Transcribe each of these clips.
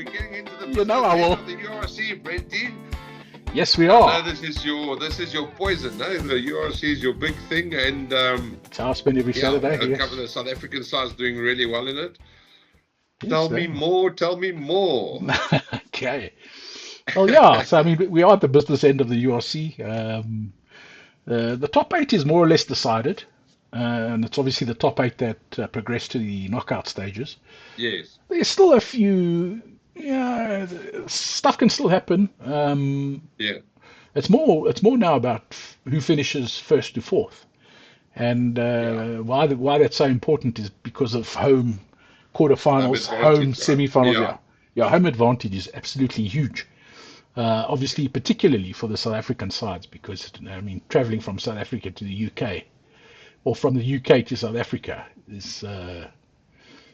we're getting into the You know I will. of the URC, Brenty. Yes, we are. This is your poison, no? The URC is your big thing, and It's how I spend every Saturday. a couple of South African sides doing really well in it. Yes, tell me more. Okay. Well, yeah. So I mean, we are at the business end of the URC. The top 8 is more or less decided, and it's obviously the top 8 that progress to the knockout stages. Yes. There's still a few. Yeah, stuff can still happen. Yeah. It's more now about who finishes first to fourth, and why that's so important is because of home quarterfinals, home semi-finals. Yeah, home advantage is absolutely huge. Obviously, particularly for the South African sides, because I mean, traveling from South Africa to the UK, or from the UK to South Africa, is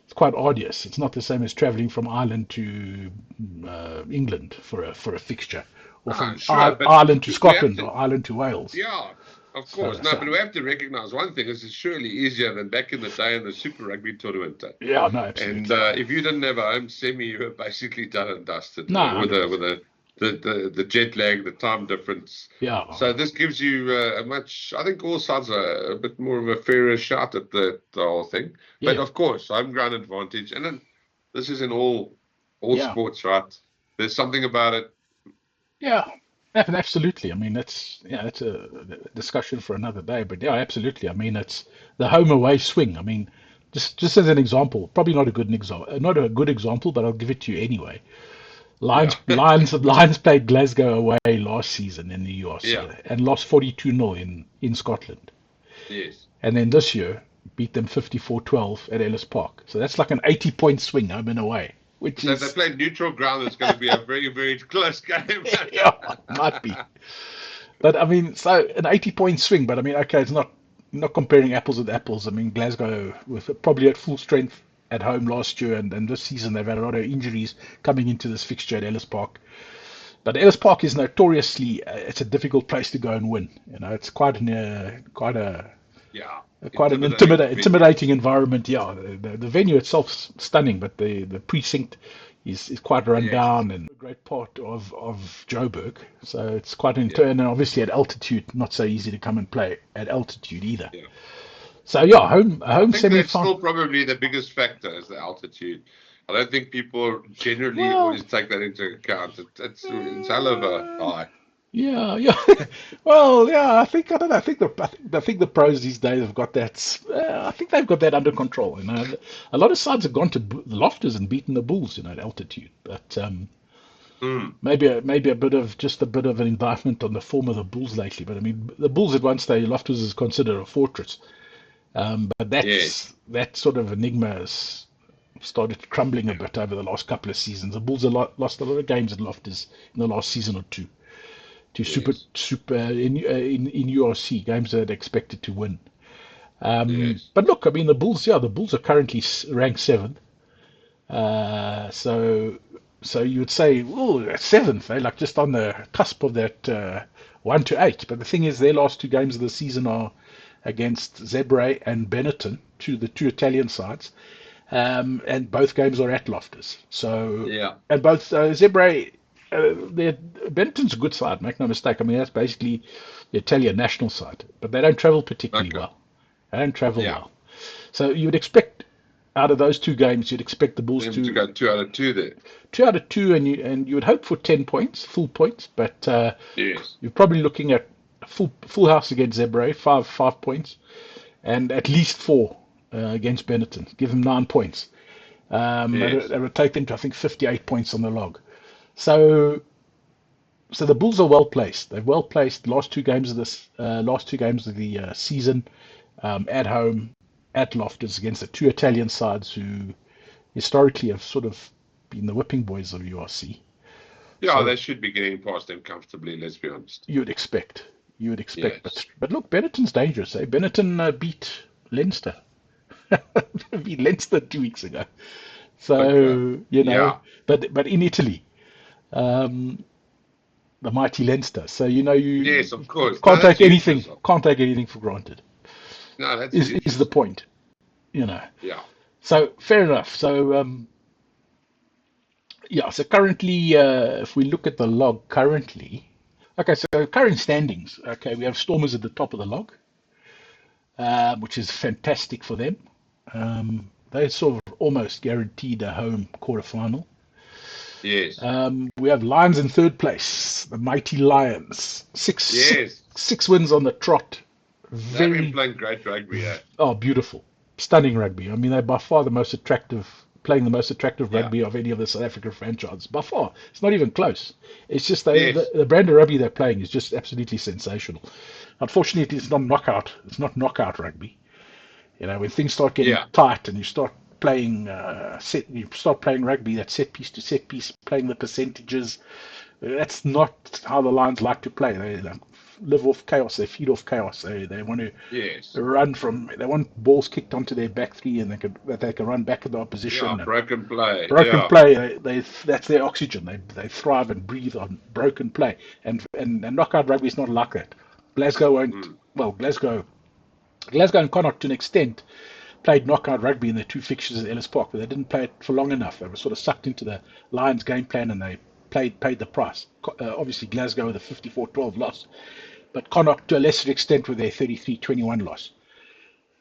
it's quite arduous. It's not the same as traveling from Ireland to England for a fixture, or from Ireland to Scotland, or Ireland to Wales. Yeah, of course. But we have to recognise one thing: is it's surely easier than back in the day in the Super Rugby tournament. Yeah, no, absolutely. And if you didn't have a home semi, you were basically done and dusted. No, with the jet lag, the time difference. Yeah. So this gives you a much. I think all sides are a bit more of a fairer shot at the whole thing. Yeah. But of course, home ground advantage, and then this is in all sports, right? There's something about it. Yeah, absolutely. I mean, that's a discussion for another day. But yeah, absolutely. I mean, it's the home away swing. I mean, just as an example, probably not a good example, but I'll give it to you anyway. Lions played Glasgow away last season in the URC and lost 42-0 in Scotland. Yes. And then this year beat them 54-12 at Ellis Park. So that's like an 80-point swing home and away. So if they play neutral ground, it's going to be a very, very close game. Yeah, might be. But I mean, so an 80-point swing. But I mean, okay, it's not comparing apples with apples. I mean, Glasgow with probably at full strength at home last year, and this season they've had a lot of injuries coming into this fixture at Ellis Park. But Ellis Park is notoriously it's a difficult place to go and win. You know, it's quite an intimidating environment. Yeah, the venue itself's stunning, but the precinct is quite run down and a great part of Joburg. So it's quite an and obviously at altitude, not so easy to come and play at altitude either. Yeah. So yeah, home semi-final. That's still probably the biggest factor is the altitude. I don't think people generally always take that into account. It's hell of a high. Yeah. Well, yeah. I think the pros these days have got that. I think they've got that under control. You know, a lot of sides have gone to the Loftus and beaten the Bulls, you know, at altitude. But maybe a bit of an indictment on the form of the Bulls lately. But I mean, the Bulls at one stage, Loftus is considered a fortress. But that sort of enigma has started crumbling a bit over the last couple of seasons. The Bulls have lost a lot of games at Loftus in the last season or two to super in URC games that they're expected to win. But look, I mean, the Bulls are currently ranked 7th. So you would say, oh, 7th, they're like just on the cusp of that 1 to 8. But the thing is, their last 2 games of the season are against Zebre and Benetton, the two Italian sides, and both games are at Loftus. So and both Zebre, Benetton's a good side, make no mistake. I mean, that's basically the Italian national side, but they don't travel particularly well. They don't travel well. So you would expect out of those 2 games, you'd expect the Bulls to go 2 out of 2 there. 2 out of 2, and you would hope for 10 points, full points, but you're probably looking at full house against Zebre, 5 points, and at least 4 against Benetton. Give them 9 points. That would take them to, I think, 58 points on the log. So the Bulls are well placed. They're well placed. Last 2 games of the season, at home, at Loftus against the 2 Italian sides who historically have sort of been the whipping boys of URC. Yeah, so, they should be getting past them comfortably. Let's be honest. You would expect, but look, Benetton's dangerous. Benetton beat Leinster. Beat Leinster 2 weeks ago. So but in Italy, the mighty Leinster. So yes, of course, can't take anything for granted. No, that's is the point. You know. Yeah. So fair enough. So Yeah, so currently, if we look at the log currently, okay, so current standings, okay, we have Stormers at the top of the log, which is fantastic for them. They sort of almost guaranteed a home quarterfinal. Yes. We have Lions in third place, the mighty Lions, Yes. six wins on the trot. They've been Very, playing great rugby, eh? oh, beautiful, stunning rugby. I mean, they're by far the most attractive, playing the most attractive Yeah. rugby of any of the South African franchises. By far, it's not even close. It's just Yes. the brand of rugby they're playing is just absolutely sensational. Unfortunately, it's not knockout. It's not knockout rugby. You know, when things start getting Yeah. tight and you start playing you start playing rugby, that set piece to set piece, playing the percentages. That's not how the Lions like to play. They live off chaos. They feed off chaos. They want to Yes. run from. They want balls kicked onto their back three, and they can run back in the Yeah. opposition. And Broken play. broken Yeah. play. That's their oxygen. They thrive and breathe on broken play. And knockout rugby is not like that. Glasgow won't. Mm. Well, Glasgow and Connacht to an extent played knockout rugby in their two fixtures at Ellis Park, but they didn't play it for long enough. They were sort of sucked into the Lions game plan and they paid the price. Obviously, Glasgow with a 54-12 loss, but Connacht to a lesser extent with their 33-21 loss.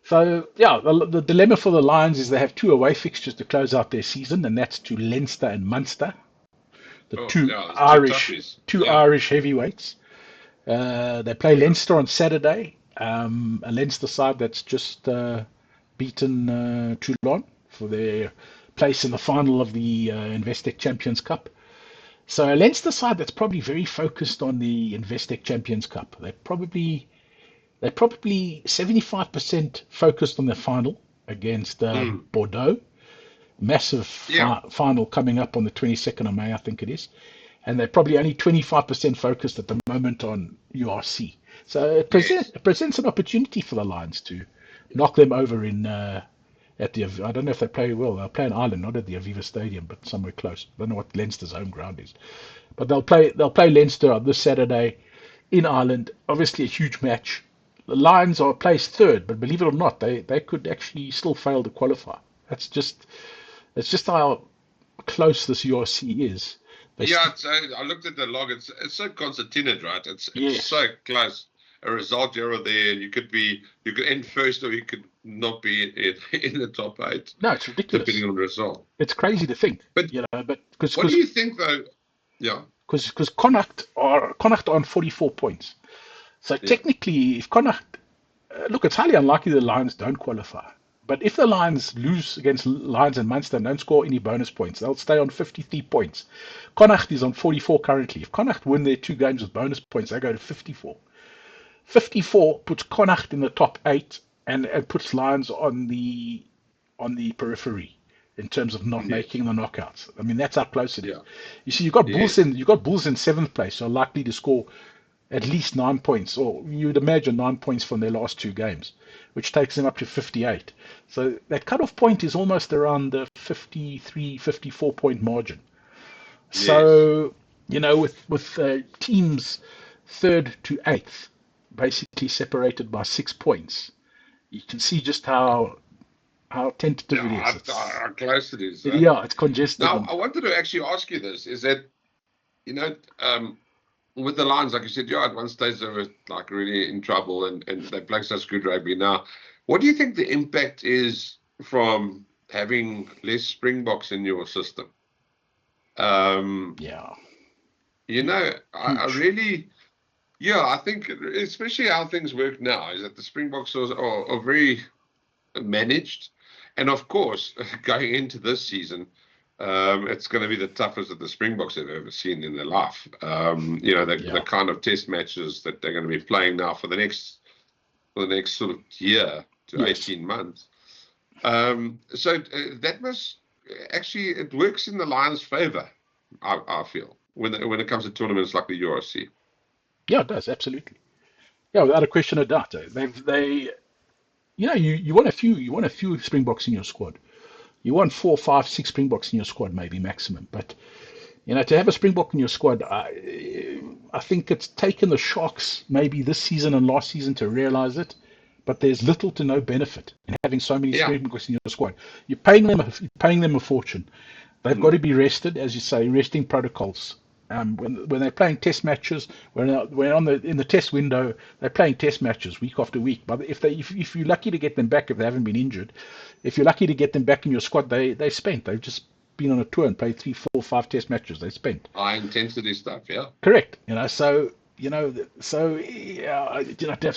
So, yeah, the dilemma for the Lions is they have two away fixtures to close out their season, and that's to Leinster and Munster, the Oh, two yeah. It's two Irish toughies. two Yeah. Irish heavyweights. They play Leinster on Saturday, a Leinster side that's just beaten Toulon for their place in the final of the Investec Champions Cup. So a Leinster side that's probably very focused on the Investec Champions Cup. They're probably 75% focused on the final against Mm. Bordeaux. Massive Yeah. final coming up on the 22nd of May, I think it is. And they're probably only 25% focused at the moment on URC. So Yes. it presents an opportunity for the Lions to knock them over in at the. I don't know if they play well. They'll play in Ireland, not at the Aviva Stadium, but somewhere close. I don't know what Leinster's home ground is, but they'll play Leinster on this Saturday in Ireland. Obviously, a huge match. The Lions are placed third, but believe it or not, they could actually still fail to qualify. That's just how close this URC is. They Yeah. st- I looked at the log. It's so concertinaed, right? It's yes. so close. A result here or there. You could end first or you could not be in the top 8, No, it's depending ridiculous. on the result. It's crazy to think, But but what do you think, though? Yeah. because Connacht are on 44 points. So Yeah. technically, if Connacht look, it's highly unlikely the Lions don't qualify. But if the Lions lose against Lions and Munster and don't score any bonus points, they'll stay on 53 points. Connacht is on 44 currently. If Connacht win their two games with bonus points, they go to 54. 54 puts Connacht in the top 8 and puts Lions on the periphery in terms of not Yes. making the knockouts. I mean, that's how close it is. Yeah. You see, Yes. you've got Bulls in seventh place, who are likely to score at least 9 points, or you'd imagine 9 points from their last two games, which takes them up to 58. So that cutoff point is almost around the 53, 54 point margin. Yes. So, with teams third to eighth, basically separated by 6 points, you can see just how tentative Yeah. it is. How close it is. Yeah, it's congested. Now, And I wanted to actually ask you this: is that you know, with the Lions, like you said, yeah, at one stage they were like really in trouble, and they played such good rugby. Now, what do you think the impact is from having less Springboks in your system? yeah, I huge. really, yeah, I think especially how things work now is that the Springboks are very managed, and of course, going into this season. It's going to be the toughest that the Springboks have ever seen in their life. The Yeah, kind of test matches that they're going to be playing now for the next sort of year to yes. 18 months. That must actually it works in the Lions' favor. I feel when it comes to tournaments like the URC. Yeah, it does, absolutely. Yeah, without a question of doubt. You want a few Springboks in your squad. You want 4, 5, 6 Springboks in your squad, maybe maximum. But to have a Springbok in your squad, I think it's taken the Sharks maybe this season and last season to realize it. But there's little to no benefit in having so many Yeah, Springboks in your squad. You're paying them a fortune. They've got to be rested, as you say, resting protocols. When they're playing test matches, when on in the test window, they're playing test matches week after week. But if you're lucky to get them back, if they haven't been injured, if you're lucky to get them back in your squad, they spent. They've just been on a tour and played 3, 4, 5 test matches. They spent. High intensity stuff, yeah. Correct. To have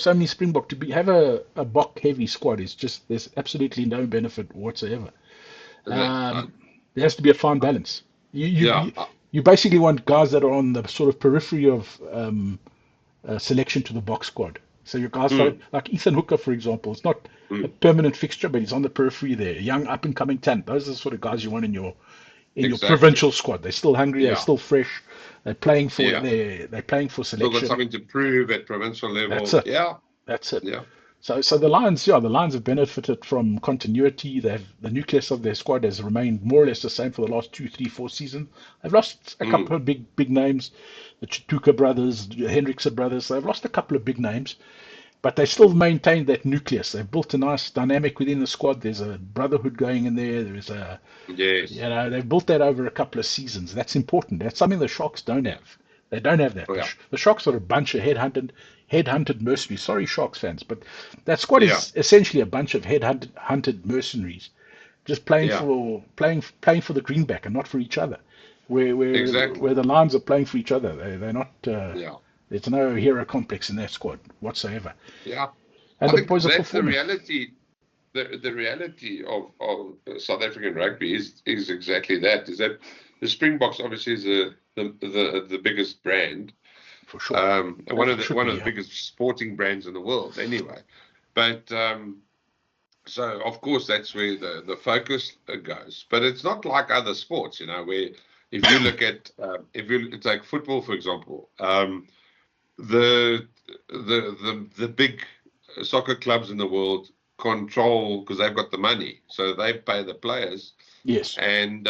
so many Springbok have a Bok heavy squad is just there's absolutely no benefit whatsoever. That, There has to be a fine balance. yeah, You basically want guys that are on the sort of periphery of selection to the box squad. So your guys like Ethan Hooker, for example, it's not a permanent fixture, but he's on the periphery there. Young up and coming talent. Those are the sort of guys you want in your exactly. provincial squad. They're still hungry. Yeah. They're still fresh. They're playing for Yeah. they're playing for Still got selection. something to prove at provincial level. That's it. Yeah, That's it. yeah, So the Lions, the Lions have benefited from continuity. The nucleus of their squad has remained more or less the same for the last 2, 3, 4 seasons. They've lost a couple of big names, the Chituka brothers, the Hendrickson brothers. They've lost a couple of big names, but they still maintained that nucleus. They've built a nice dynamic within the squad. There's a brotherhood going in there. There's a yes, they've built that over a couple of seasons. That's important. That's something the Sharks don't have. They don't have that. Oh, yeah. The Sharks are a bunch of headhunted mercenaries. Sorry, Sharks fans, but that squad Yeah. is essentially a bunch of hunted mercenaries, just playing Yeah. for the greenback and not for each other. Exactly. Where the Lions are playing for each other, they're not. Yeah, There's no hero complex in that squad whatsoever. yeah. And I the think boys are that's the performing. reality. The reality of South African rugby is exactly that. Is that the Springboks obviously is the biggest brand, For sure. and one of Should the be, yeah. biggest sporting brands in the world anyway. But so of course that's where the focus goes. But it's not like other sports, where if you look at if you take football for example, the big soccer clubs in the world control because they've got the money, so they pay the players, Yes. and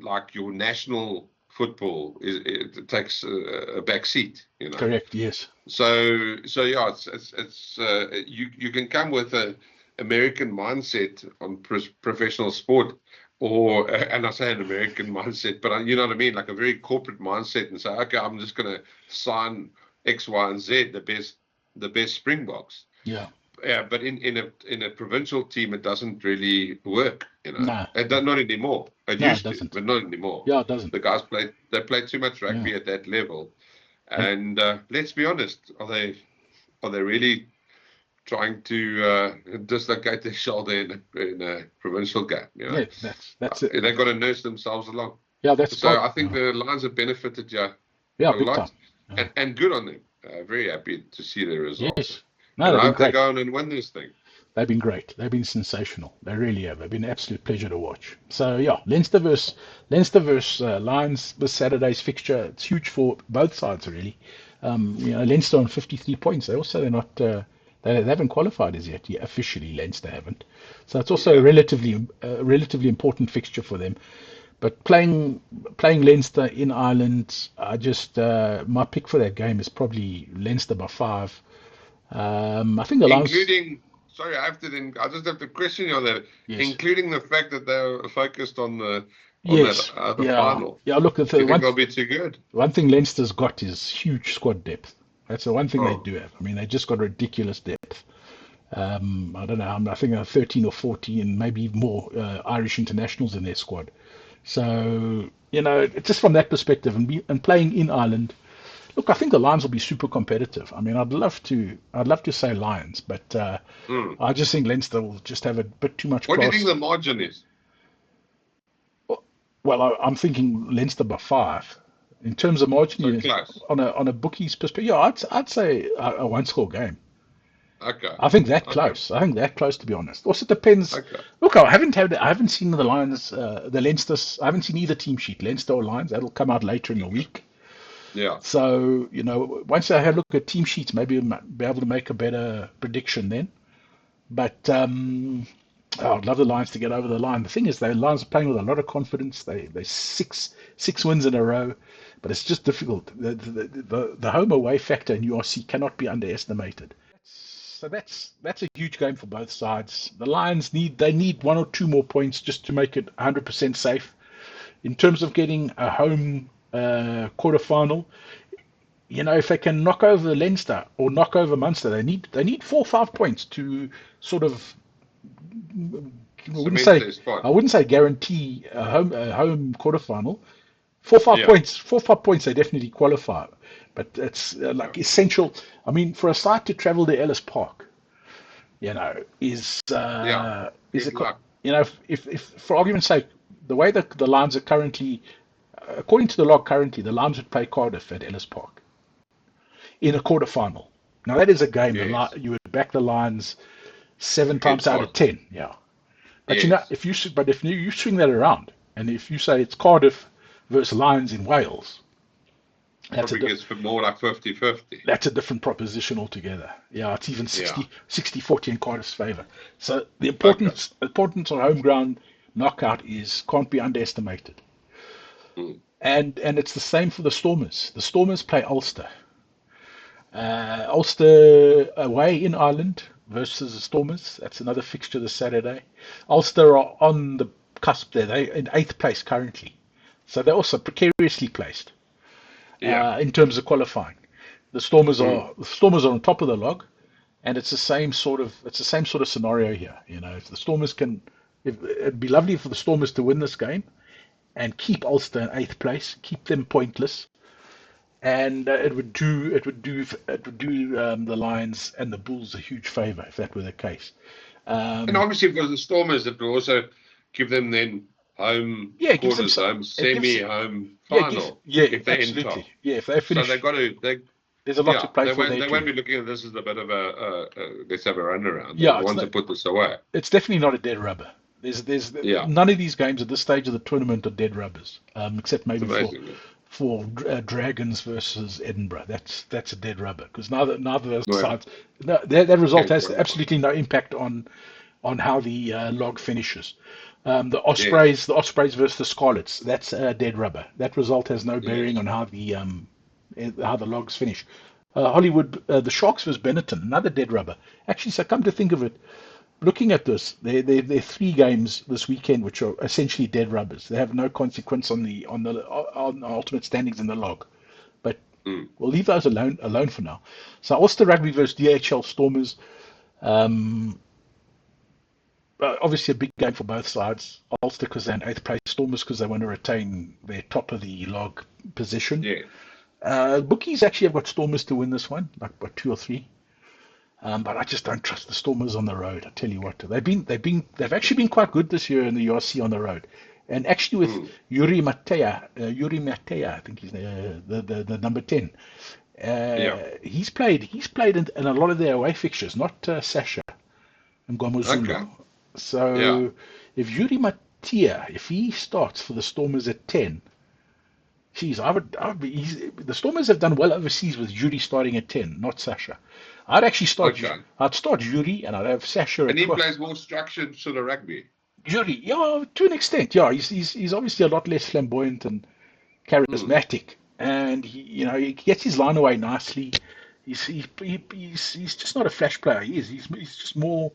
like your national football it takes a back seat, Correct. Yes. So yeah, it's you can come with a American mindset on professional sport, or and I say an American mindset, but you know what I mean, like a very corporate mindset, and say, okay, I'm just going to sign X, Y, and Z, the best Springboks. Yeah. Yeah, but in a provincial team, it doesn't really work, Nah. Not anymore. It No, it used to, doesn't. but not anymore. Yeah, it doesn't. The guys play too much rugby at that level. And let's be honest, are they really trying to dislocate their shoulder in a provincial game? Yeah, that's it. They've got to nurse themselves along. Yeah, that's So I think the Lions have benefited a big lot, time. and good on them. Very happy to see the results. Yes. No, And they've I been hope they great. go on and win this thing. They've been great. They've been sensational. They really have. They've been an absolute pleasure to watch. So yeah, Leinster versus Lions this Saturday's fixture. It's huge for both sides really. Leinster on 53 points. They're not. They haven't qualified as yet. Yeah, officially, Leinster haven't. So it's also a relatively important fixture for them. But playing Leinster in Ireland, I just my pick for that game is probably Leinster by 5. I think the Lions. Sorry, I just have to question you on that. Yes. Including the fact that they're focused on the Yes. final. Yeah. Look, Do you think they'll be too good? one thing Leinster's got is huge squad depth. That's the one thing they do have. I mean, they just got ridiculous depth. I don't know. I think there are 13 or 14, maybe even more Irish internationals in their squad. So just from that perspective, and playing in Ireland. Look, I think the Lions will be super competitive. I mean, I'd love to say Lions, but I just think Leinster will just have a bit too much What do you class. think the margin is? Well, I'm thinking Leinster by 5. In terms of margin, So close. on a bookie's perspective, yeah, I'd say a one-score game. Okay. I think that close. I think that close, to be honest. Also depends. Okay. Look, I haven't seen the Lions, the Leinster's. I haven't seen either team sheet, Leinster or Lions. That'll come out later in the week. Yeah. So, once I have a look at team sheets, maybe I'll be able to make a better prediction then. But I'd love the Lions to get over the line. The thing is, the Lions are playing with a lot of confidence. They six wins in a row, but it's just difficult. The home away factor in URC cannot be underestimated. So that's a huge game for both sides. The Lions need 1 or 2 more points just to make it 100% safe. in terms of getting a home quarterfinal, if they can knock over Leinster or knock over Munster, they need 4 or 5 points to sort of, I wouldn't Cement say their spot. I wouldn't say guarantee a home quarterfinal. 4 or 5 points, 4 or 5 points, they definitely qualify. But it's like essential. I mean, for a side to travel to Ellis Park, is Yeah. is a Good luck. if for argument's sake, the way that the Lions are currently, according to the log currently, the Lions would play Cardiff at Ellis Park in a quarterfinal. Now that is a game Yes. you would back the Lions seven times Against out of what? 10. Yeah, but Yes. if you swing that around, and if you say it's Cardiff versus Lions in Wales, that's a Probably gets for more like 50-50. that's a different proposition altogether. Yeah, it's even Yeah. 60-40 in Cardiff's favour. So the Okay. importance on home ground knockout can't be underestimated. Mm. And it's the same for the Stormers. The Stormers play Ulster. Ulster away in Ireland versus the Stormers. That's another fixture this Saturday. Ulster are on the cusp there. They're in 8th place currently. So they're also precariously placed Yeah. in terms of qualifying. The Stormers Mm. are on top of the log, and it's the same sort of scenario here. If the Stormers it'd be lovely for the Stormers to win this game and keep Ulster in 8th place, keep them pointless, and it would do the Lions and the Bulls a huge favour if that were the case. And obviously for the Stormers, it will also give them then home Yeah, it gives them quarters, some. home It gives. semi-home Yeah, it gives. final Yeah, if they end absolutely. top. Yeah, if they So they finish, got to there's a lot to play they for won't there they won't too. be looking at this as a bit of a let's have a run around. They Yeah, it's want to not. put this away. It's definitely not a dead rubber. There's Yeah, none of these games at this stage of the tournament are dead rubbers, except it's maybe for amazing. Dragons versus Edinburgh. That's a dead rubber because neither of those Well, sides. No, that result can't has qualify. absolutely no impact on how the log finishes. Yes, The Ospreys versus the Scarlets. That's a dead rubber. That result has no bearing yes. on how the logs finish. Hollywood, the Sharks versus Benetton, another dead rubber. Actually, so come to think of it, looking at this, there are 3 games this weekend which are essentially dead rubbers. They have no consequence on the ultimate standings in the log. But Mm. we'll leave those alone for now. So Ulster Rugby versus DHL Stormers. Um, Obviously a big game for both sides. Ulster because they're in 8th place, Stormers because they want to retain their top of the log position. Yeah. Bookies actually have got Stormers to win this one, like by 2 or 3. But I just don't trust the Stormers on the road. I tell you what, they've actually been quite good this year in the URC on the road, and actually with Mm. Yuri Matea, I think he's the number 10. Yeah. He's played in a lot of their away fixtures, not Sasha and Okay. Gomozulo. Yeah. So if Yuri Matea, if he starts for the Stormers at 10, geez, the Stormers have done well overseas with Yuri starting at 10, not Sasha. Okay. I'd start Yuri and I'd have Sasha And at he 12. plays more structured sort of rugby. Yuri, yeah, to an extent, yeah, he's obviously a lot less flamboyant and Mm. charismatic, and he gets his line away nicely. He's just not a flash player. It's more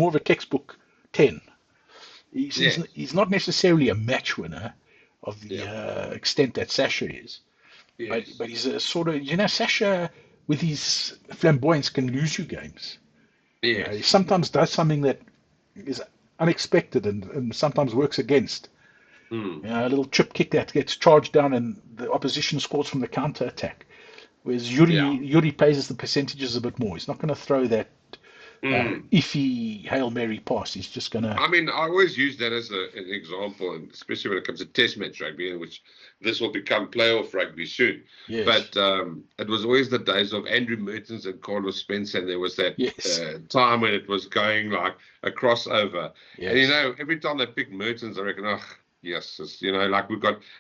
of a textbook 10. Yes. He's not necessarily a match winner of the Yeah. extent that Sasha is, Yes. but he's a sort of, Sasha with his flamboyance can lose you games. He Yes. sometimes does something that is unexpected and sometimes works against. Mm. A little chip kick that gets charged down and the opposition scores from the counter attack. Whereas Yeah. Yuri plays the percentages a bit more. He's not going to throw that Mm. iffy Hail Mary pass. He's just going to. I mean, I always use that as an example, and especially when it comes to Test match rugby, in which this will become playoff rugby soon. Yes. But it was always the days of Andrew Mertens and Carlos Spencer, and there was that Yes. time when it was going like a crossover. And Yes. every time they pick Mertens, I reckon, oh, yes, like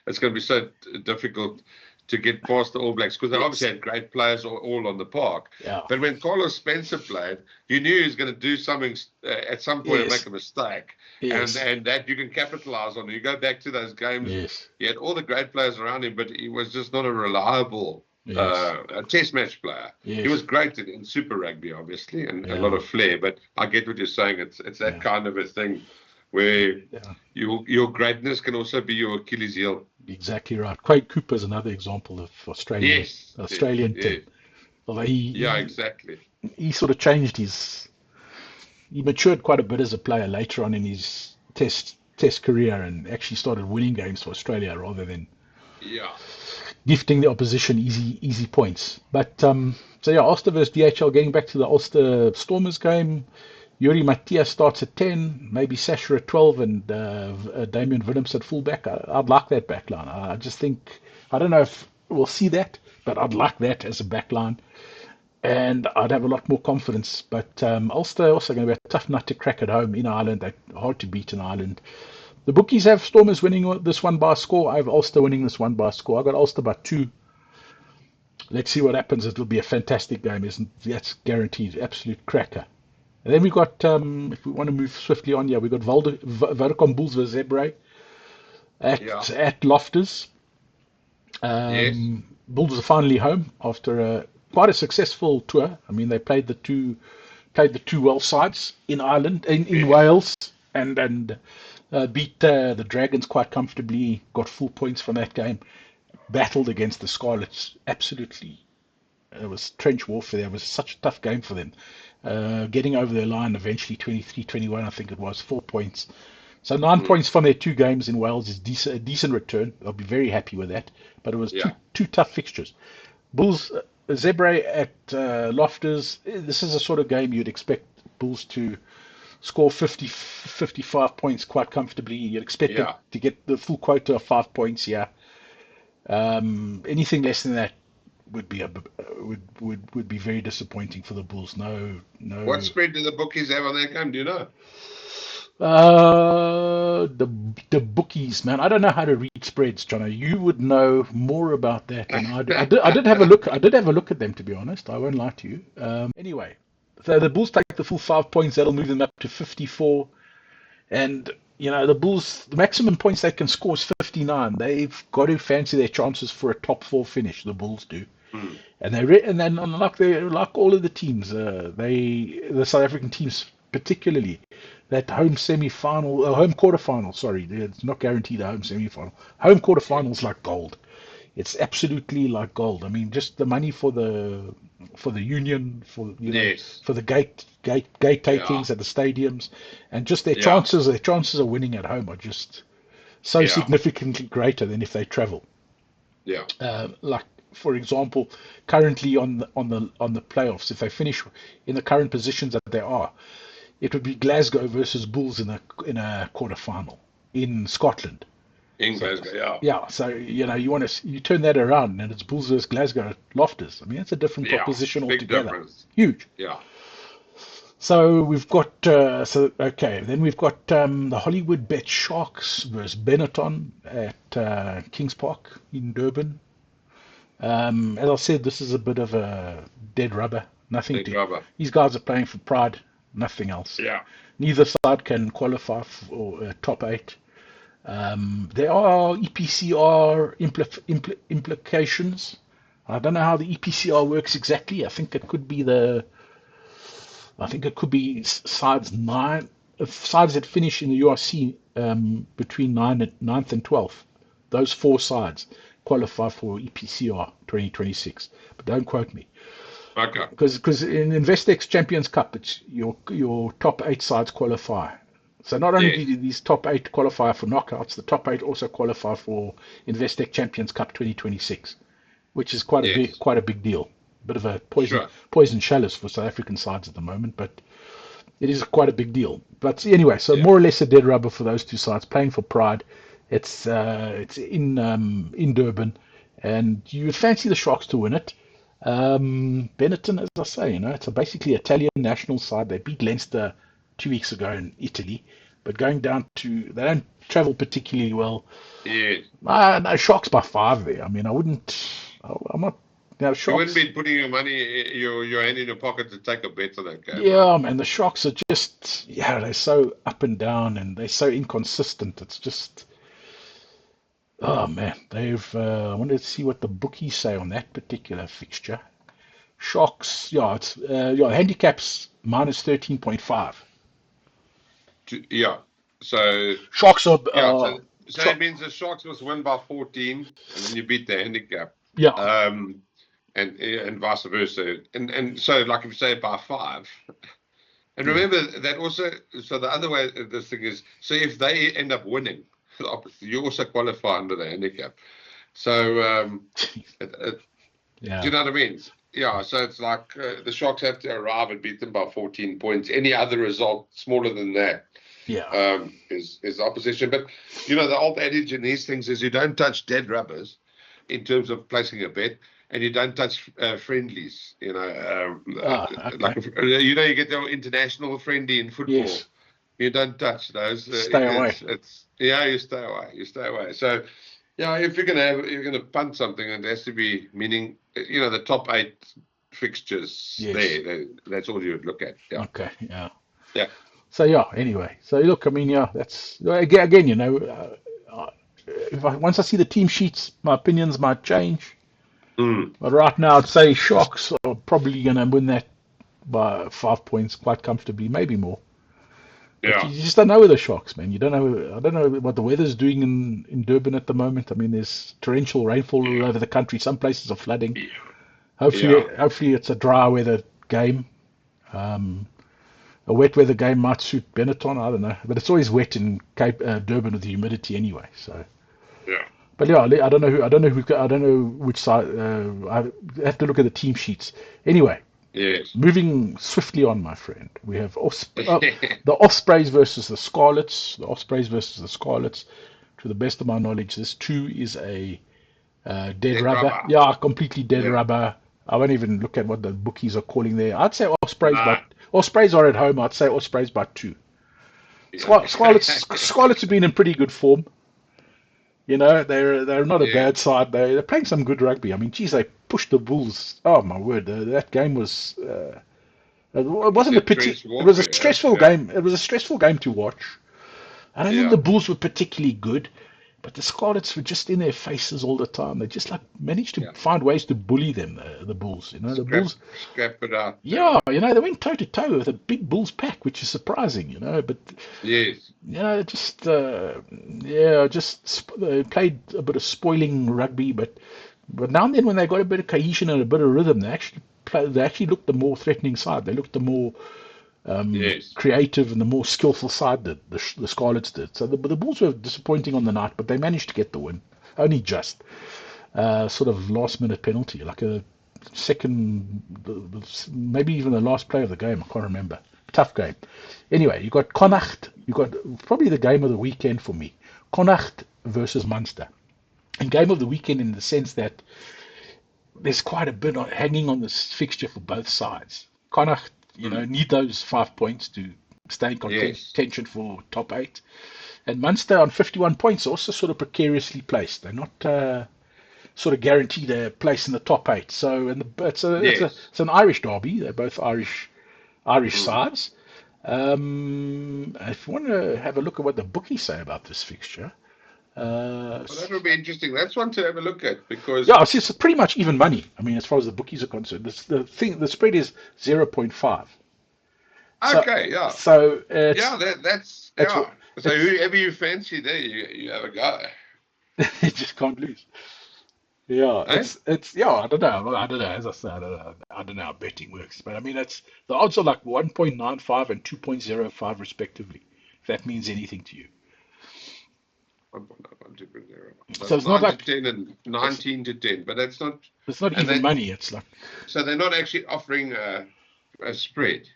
it's going to be so difficult to get past the All Blacks because they Yes. obviously had great players all on the park. Yeah. But when Carlos Spencer played, you knew he was going to do something at some point and Yes. make a mistake, and Yes. that you can capitalize on. You go back to those games, Yes. he had all the great players around him, but he was just not a reliable Yes. Test match player. He Yes. was great in Super Rugby, obviously, and a lot Yeah. of flair. But I get what you're saying. It's that Yeah. kind of a thing. where Yeah, your greatness can also be your Achilles heel. exactly right. Quade Cooper is another example of Yes, yes, Australian Tim. yes. Although Yeah, exactly. he sort of changed he matured quite a bit as a player later on in his test career and actually started winning games for Australia rather than Yeah, gifting the opposition easy points. But so yeah, Ulster versus DHL. Getting back to the Ulster Stormers game, Yuri Matias starts at 10, maybe Sasha at 12, and Damien Willems at fullback. I'd like that back line. I just think I don't know if we'll see that, but I'd like that as a back line. And I'd have a lot more confidence. But Ulster also going to be a tough nut to crack at home in Ireland. They're hard to beat in Ireland. The bookies have Stormers winning this one by a score. I have Ulster winning this one by a score. I got Ulster by 2. Let's see what happens. It'll be a fantastic game, isn't it? That's guaranteed. Absolute cracker. And then we got, if we want to move swiftly on, yeah, we got Vodacom Bulls versus Zebre yeah, at Loftus. yes, Bulls are finally home after quite a successful tour. I mean, they played the two Welsh sides in Ireland, in yes, Wales, and beat the Dragons quite comfortably. Got full points from that game. Battled against the Scarlets. Absolutely, it was trench warfare. It was such a tough game for them. Getting over their line eventually 23-21, I think it was, 4 points. So 9 points from their two games in Wales is a decent return. I'll be very happy with that. But it was yeah, two tough fixtures. Bulls, Zebre at Loftus. This is a sort of game you'd expect Bulls to score 55 points quite comfortably. You'd expect them yeah. to get the full quota of 5 points here. Anything less than that would be would be very disappointing for the Bulls. What No. spread do the bookies have on that game? Do you know? The bookies, man. I don't know how to read spreads, Jono. You would know more about that than I do. I did have a look. I did have a look at them, to be honest. I won't lie to you. Anyway, so the Bulls take the full 5 points. That'll move them up to 54. And the Bulls, the maximum points they can score is 59. They've got to fancy their chances for a top 4 finish. The Bulls do. Hmm. And and then like all of the teams, the South African teams particularly, that home semi-final, home quarter-final. Sorry, it's not guaranteed a home semi-final. Home Yes, quarter-finals like gold. It's absolutely like gold. I mean, just the money for the union, yes, for the gate yeah, takings at the stadiums, and just yeah, their chances of winning at home are just so yeah, significantly greater than if they travel. yeah, Like for example, currently on the playoffs, if they finish in the current positions that they are, it would be Glasgow versus Bulls in a quarter final in Scotland. in So Glasgow, yeah, yeah, so you turn that around and it's Bulls versus Glasgow at Loftus. I mean, it's a different yeah. proposition Big altogether. difference. Huge. Yeah, So we've got okay. Then we've got the Hollywood Bet Sharks versus Benetton at Kings Park in Durban. As I said, this is a bit of a dead rubber. Nothing big to. rubber. These guys are playing for pride, nothing else. Yeah, Neither side can qualify for top 8. There are EPCR implications. I don't know how the EPCR works exactly. I think it could be sides sides that finish in the URC between 9th and 12th. Those 4 sides qualify for EPCR 2026. But don't quote me. okay, Because in Investex Champions Cup, it's your top 8 sides qualify. So not only yes, do these top 8 qualify for knockouts, the top 8 also qualify for Investec Champions Cup 2026, which is yes, quite a big deal. Bit of a sure, poison chalice for South African sides at the moment, but it is quite a big deal. But anyway, so yeah, more or less a dead rubber for those two sides playing for pride. It's in Durban, and you would fancy the Sharks to win it. Benetton, as I say, it's basically Italian national side. They beat Leinster 2 weeks ago in Italy, but they don't travel particularly well. yes. No, Sharks by 5 there. I mean, I'm not, You wouldn't Sharks. be putting your money, your hand in your pocket to take a bet on that game, right? Yeah, man, the Sharks are just, yeah, they're so up and down and they're so inconsistent. It's just, oh man, I wanted to see what the bookies say on that particular fixture. Sharks, handicaps minus 13.5. Yeah. So Sharks are, yeah, so it means the Sharks must win by 14, and then you beat the handicap. yeah, And vice versa. And so like if you say by 5. And remember that also, so the other way this thing is, so if they end up winning, you also qualify under the handicap. So, do yeah, you know what I mean? Yeah, so it's like the Sharks have to arrive and beat them by 14 points. Any other result smaller than that yeah. is opposition. But, the old adage in these things is you don't touch dead rubbers in terms of placing a bet, and you don't touch friendlies. Okay. Like you get the international friendly in football. Yes. You don't touch those. Stay away. You stay away. You stay away. So, yeah, if you're gonna punt something, it has to be meaning the top 8 fixtures Yes. That's all you would look at. Yeah. Okay. Yeah. Yeah. So yeah. Anyway. So look. I mean, yeah. That's again. Once I see the team sheets, my opinions might change. Mm. But right now, I'd say Sharks are probably going to win that by 5 points quite comfortably, maybe more. But Yeah. you just don't know with the Sharks, man. You don't know. I don't know what the weather's doing in Durban at the moment. I mean, there's torrential rainfall all over the country. Some places are flooding. Yeah. Hopefully it's a dry weather game. Um, a wet weather game might suit Benetton. I don't know, but it's always wet in Durban with the humidity anyway. So, Yeah. but yeah, I don't know who. I don't know who. I don't know which side. I have to look at the team sheets. Anyway, Yes. moving swiftly on, my friend. We have the Ospreys versus the Scarlets. The Ospreys versus the Scarlets. To the best of my knowledge, this too is a dead Dead rubber. rubber. Yeah, completely dead Yeah. rubber. I won't even look at what the bookies are calling there. I'd say Ospreys, Nah. but Ospreys are at home. I'd say Ospreys by 2. Yeah. Scarlets have been in pretty good form. They're not a Yeah. bad side. They're playing some good rugby. I mean, geez, they pushed the Bulls. Oh my word, that game was. It wasn't a pity. Trench It was a warfare. stressful Yeah. game. It was a stressful game to watch. I don't think Yeah. the Bulls were particularly good, but the Scarlets were just in their faces all the time. They just managed to Yeah. find ways to bully them. The Bulls, the Bulls. Scrap it out. Yeah, they went toe to toe with a big Bulls pack, which is surprising. But Yes. they played a bit of spoiling rugby, but now and then when they got a bit of cohesion and a bit of rhythm, they actually looked the more threatening side. They looked the more Yes. creative and the more skillful side that the Scarlets did. So the Bulls were disappointing on the night, but they managed to get the win. Only just sort of last minute penalty, like a second, maybe even the last play of the game. I can't remember. Tough game. Anyway, you got Connacht. You got probably the game of the weekend for me. Connacht versus Munster. And game of the weekend in the sense that there's quite a bit hanging on this fixture for both sides. Connacht, need those 5 points to stay in Yes. contention for top 8. And Munster on 51 points also sort of precariously placed. They're not sort of guaranteed a place in the top 8. So it's an Irish derby. They're both Irish sides. If you want to have a look at what the bookies say about this fixture, Well, that would be interesting. That's one to have a look at because yeah, it's pretty much even money. I mean, as far as the bookies are concerned, the spread is 0.5. okay, yeah, So that's it's yeah. So whoever you fancy there, you have a go. you just can't lose. Yeah, Eh? it's yeah. I don't know. As I said, I don't know how betting works, but I mean, the odds are like 1.95 and 2.05 respectively. If that means anything to you. 1.9, 2.0. So So it's not 9 like to 10 and 19 to 10, but that's not. it's not And even money. It's like so they're not actually offering a spread,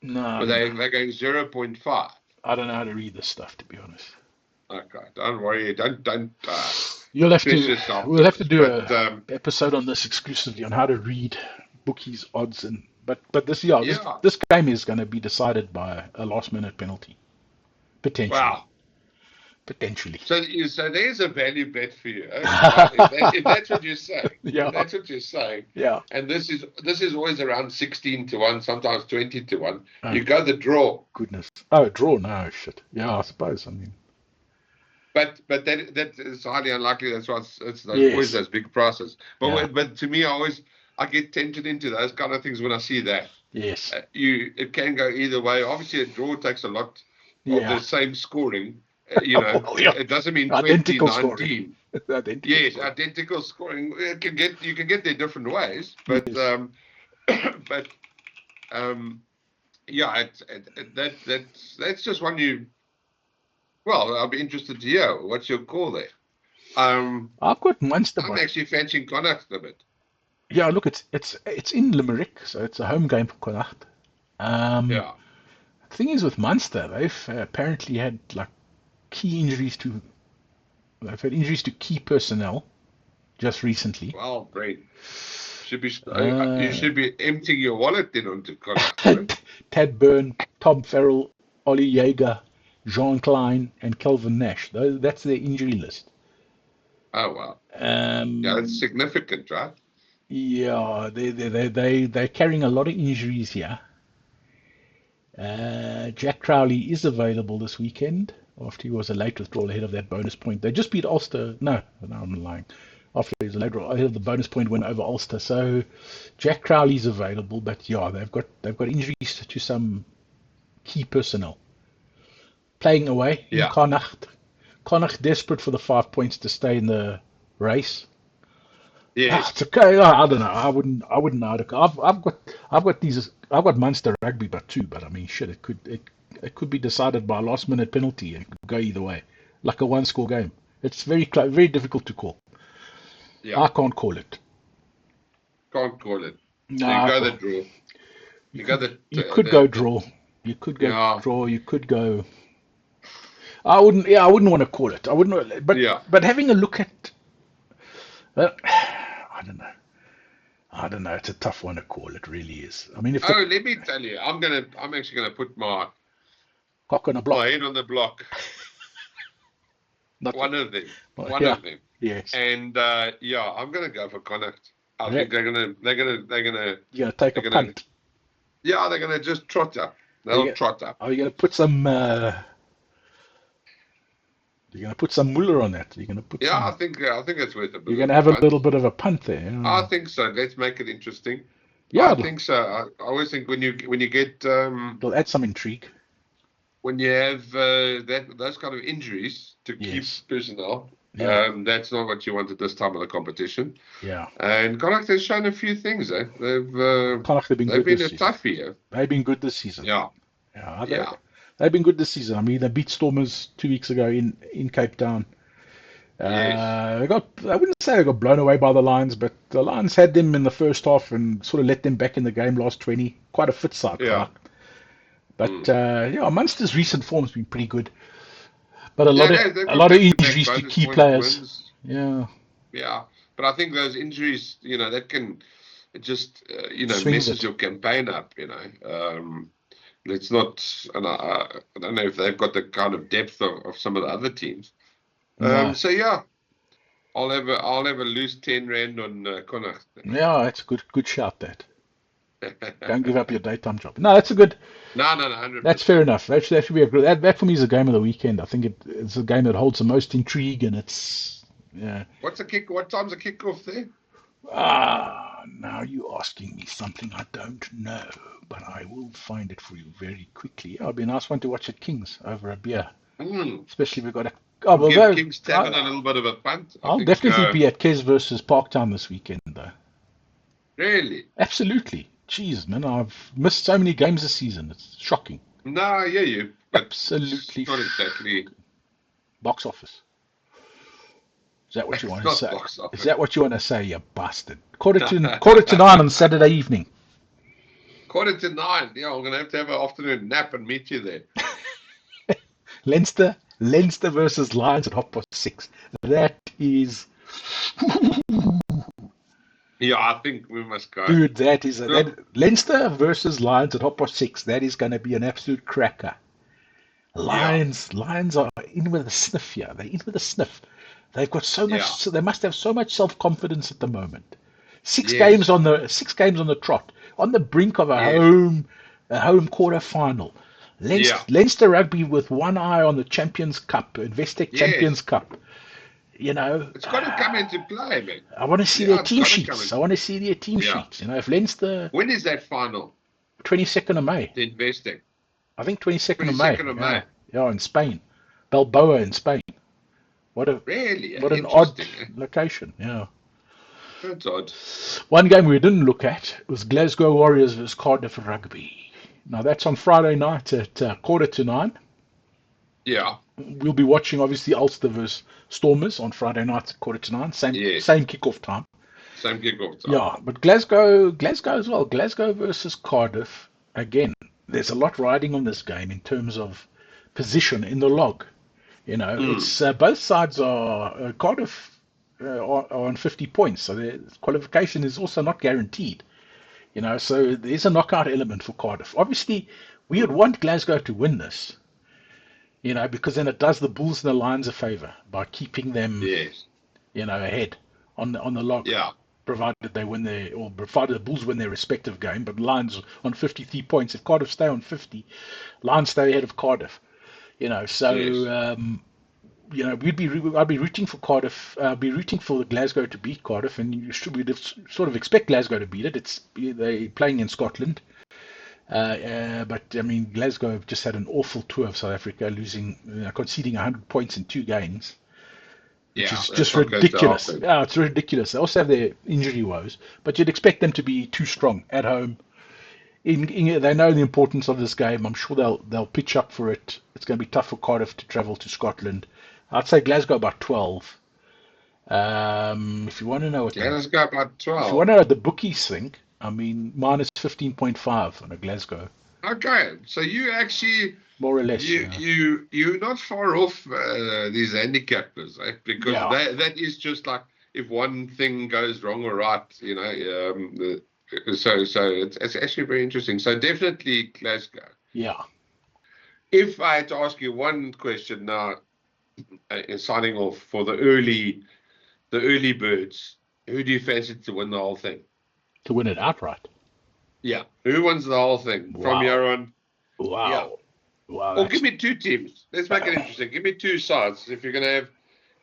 no, but they're going 0.5. I don't know how to read this stuff, to be honest. Okay, don't worry, don't You'll have stress to. yourself. We'll have to do But a episode on this exclusively on how to read bookies odds but this game is going to be decided by a last minute penalty potentially. wow. Potentially. So there's a value bet for you. If that's what you're saying. Yeah. If that's what you're saying. Yeah. And this is always around 16 to 1, sometimes 20 to 1. Oh. You go the draw. Goodness. Oh, draw. No, shit. Yeah, I suppose. I mean. But that is highly unlikely. That's why it's Yes. always those big prices. But Yeah. but to me, I get tempted into those kind of things when I see that. Yes. It can go either way. Obviously, a draw takes a lot of the Yeah. same scoring. Well, yeah. It doesn't mean Identical scoring. 2019. Identical Yes, scoring. identical scoring. You can get there different ways, but Yes. but yeah, that's just one you. Well, I'll be interested to hear what's your call there. I've got Munster, I'm but actually fancying Connacht a bit. yeah, look, it's in Limerick, so it's a home game for Connacht. Um, Yeah. the thing is with Munster, they've apparently had like key injuries to they've had injuries to key personnel just recently. Well, great. Should be you Uh, should be emptying your wallet then onto Connacht, right? Tad Byrne, Tom Farrell, Ollie Jaeger, Jean Klein, and Kelvin Nash. That's their injury list. Oh wow. Yeah, that's Um, significant, right? yeah, they're carrying a lot of injuries here. Jack Crowley is available this weekend after he was a late withdrawal ahead of that bonus point. They just beat Ulster. No, I'm lying. After he was a late withdrawal ahead of the bonus point win over Ulster. So Jack Crowley's available, but yeah, they've got injuries to some key personnel. Playing away in Yeah. Connacht. Connacht desperate for the 5 points to stay in the race. It's Yes. okay. I don't know. I wouldn't know. I've got Munster rugby, but I mean, shit, it could be decided by a last minute penalty and it could go either way, like a one score game. It's very difficult to call. Yeah. I can't call it. Can't call it. No, So you I go the can't. draw. You You go could you could go draw. You could go yeah. draw. You could go. I wouldn't. Yeah, I wouldn't want to call it. I wouldn't. Yeah. But having a look at, I don't know. I don't know. It's a tough one to call. It really is. I mean, if the Oh, let me tell you, I'm actually gonna put cock on a my block, head on the block. not One of them. One yeah, of them. yes. And yeah, I'm gonna go for Connacht. I Yeah, think they're gonna you're gonna take a they're gonna punt. yeah, they're gonna just trot up. Are you They'll trot up. are you gonna put some? You're gonna put some Muller on that. You're gonna put Yeah, some. I think it's worth a You're bit of gonna a have a punt. little bit of a punt there. I Yeah, think so. Let's make it interesting. yeah. I It'll, think so. I always think when you get it'll add some intrigue. when you have those kind of injuries to keep Yes. personnel, Yeah. that's not what you want at this time of the competition. Yeah. And Connacht has shown a few things. Connacht have been They've good been this a season. toughie. They've been good this season. Yeah, Yeah. yeah, They've been good this season. I mean, they beat Stormers 2 weeks ago in Cape Town. yes, I wouldn't say they got blown away by the Lions, but the Lions had them in the first half and sort of let them back in the game last 20. Quite a fit side, yeah, Connacht. But mm. yeah, Munster's recent form's been pretty good. But Yeah. They've a got lot of back-to-back injuries to bonus key point players. wins. Yeah, Yeah, but I think those injuries, that can it just swings messes it. your campaign up. Let's not. And I don't know if they've got the kind of depth of some of the other teams. No. So yeah, I'll have a loose 10 rand on Connacht. Yeah, it's a good shout that. Don't give up your daytime job. No, that's a good. No, That's fair 100%. enough. That should be a good. That for me is a game of the weekend. I think it's a game that holds the most intrigue, and it's yeah. What's the kick? What time's the kickoff there? Now you're asking me something I don't know, but I will find it for you very quickly. It'll be a nice one to watch at King's over a beer, Mm. especially if we've got a. Oh well, Give King's Tavern a little bit of a punt. I I'll think. definitely be at Kes versus Parktown this weekend, though. Really? Absolutely. Jeez, man, I've missed so many games this season. It's shocking. No, I hear you, but it's Absolutely not exactly. box office. Is that what you want to Not say? box Is office. that what you want to say, you bastard? Quarter to 9 on Saturday evening. 8:45. Yeah, I'm gonna have to have an afternoon nap and meet you there. Leinster versus Lions at 6:30. That is, Yeah, I think we must go. dude. That is Look, Leinster versus Lions at 6:30. That is going to be an absolute cracker. yeah, Lions are in with a sniff here. They're in with a sniff. They've got so yeah, much. They must have so much self-confidence at the moment. Six games yes, on the trot, on the brink of yes, a home quarter final. yeah, Leinster Rugby with one eye on the Champions Cup, Investec Champions yes. Cup. You know, It's got to come into play, man. I want to see their Yeah, it's team got to come sheets. in. I want to see their team Yeah. sheets. You know, if Leinster When is that final? 22nd of May, The Investec. I think 22nd of May. 22nd of Yeah, May. Yeah, in Spain. Balboa in Spain. What an odd Interesting. location. Yeah. That's odd. One game we didn't look at was Glasgow Warriors versus Cardiff Rugby. Now that's on Friday night at 8:45. Yeah. We'll be watching obviously Ulster versus Stormers on Friday night at 8:45. Same kickoff time. Same kickoff time. Yeah, but Glasgow as well. Glasgow versus Cardiff. Again, there's a lot riding on this game in terms of position in the log. It's both sides are Cardiff are on 50 points, so the qualification is also not guaranteed. So there's a knockout element for Cardiff. Obviously, we would want Glasgow to win this, because then it does the Bulls and the Lions a favour by keeping them, ahead on the log. Yeah. Provided provided the Bulls win their respective game, but Lions on 53 points. If Cardiff stay on 50, Lions stay ahead of Cardiff. I'd be rooting for Cardiff. I'd be rooting for Glasgow to beat Cardiff, and we'd sort of expect Glasgow to beat it. They're playing in Scotland, but I mean Glasgow have just had an awful tour of South Africa, conceding 100 points in 2 games. Which is just ridiculous. Yeah, it's ridiculous. They also have their injury woes, but you'd expect them to be too strong at home. They know the importance of this game. I'm sure they'll pitch up for it. It's going to be tough for Cardiff to travel to Scotland. I'd say Glasgow about 12. If you want to know what Glasgow about 12. If you want to know what the bookies think, I mean minus 15.5 on a Glasgow. Okay, so you actually more or less you're not far off these handicappers, eh? Because that is just like if one thing goes wrong or right, so it's actually very interesting. So definitely Glasgow. Yeah. If I had to ask you one question now, in signing off for the early birds, who do you fancy to win the whole thing? To win it outright. Yeah. Who wins the whole thing from here on? Wow. Yeah. Wow. Or give me 2 teams. Let's make it interesting. Give me 2 sides. If you're going to have,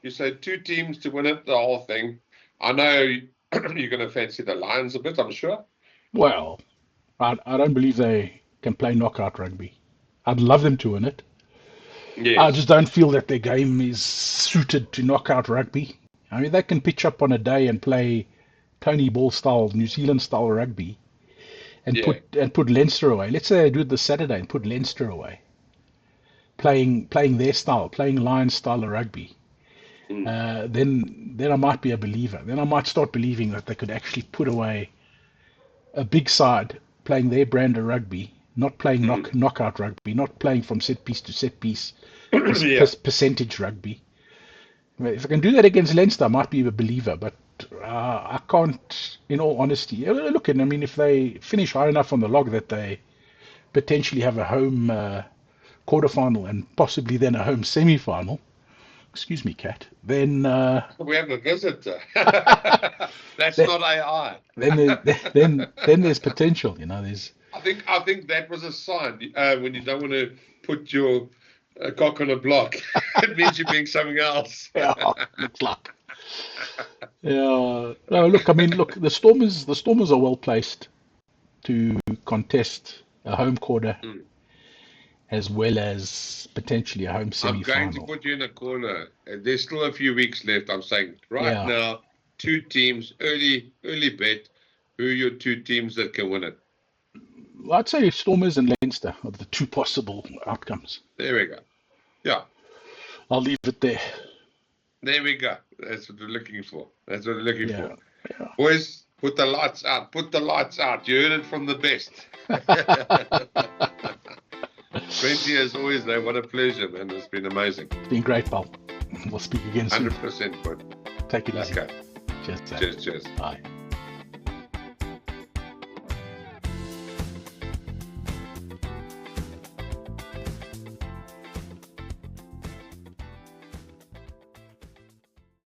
you say 2 teams to win it, the whole thing. I know you're going to fancy the Lions a bit, I'm sure. Well, I don't believe they can play knockout rugby. I'd love them to win it. Yes. I just don't feel that their game is suited to knockout rugby. I mean, they can pitch up on a day and play Tony Ball style, New Zealand style rugby, and put Leinster away. Let's say they do it this Saturday and put Leinster away, playing their style, playing Lions style of rugby. Then I might be a believer. Then I might start believing that they could actually put away a big side playing their brand of rugby, not playing knockout rugby, not playing from set piece to set piece, percentage rugby. If I can do that against Leinster, I might be a believer, but I can't, in all honesty. Look, I mean, if they finish high enough on the log that they potentially have a home quarterfinal and possibly then a home semi-final, excuse me, Kat, then... we have a visitor. That's not AI. Then there's potential, there's... I think that was a sign when you don't want to put your cock on a block. It means you're being something else. Yeah, looks like. Yeah. No, look, the Stormers are well placed to contest a home quarter as well as potentially a home semi-final. I'm going to put you in a corner. There's still a few weeks left. I'm saying now, 2 teams, early bet. Who are your 2 teams that can win it? I'd say Stormers and Leinster are the 2 possible outcomes. There we go. Yeah. I'll leave it there. There we go. That's what we're looking for. For. Yeah. Boys, put the lights out. Put the lights out. You heard it from the best. 20 as always, though. What a pleasure, man. It's been amazing. It's been great, pal. We'll speak again soon. 100%, bud. Take it easy. Okay. Cheers. Cheers. Bye.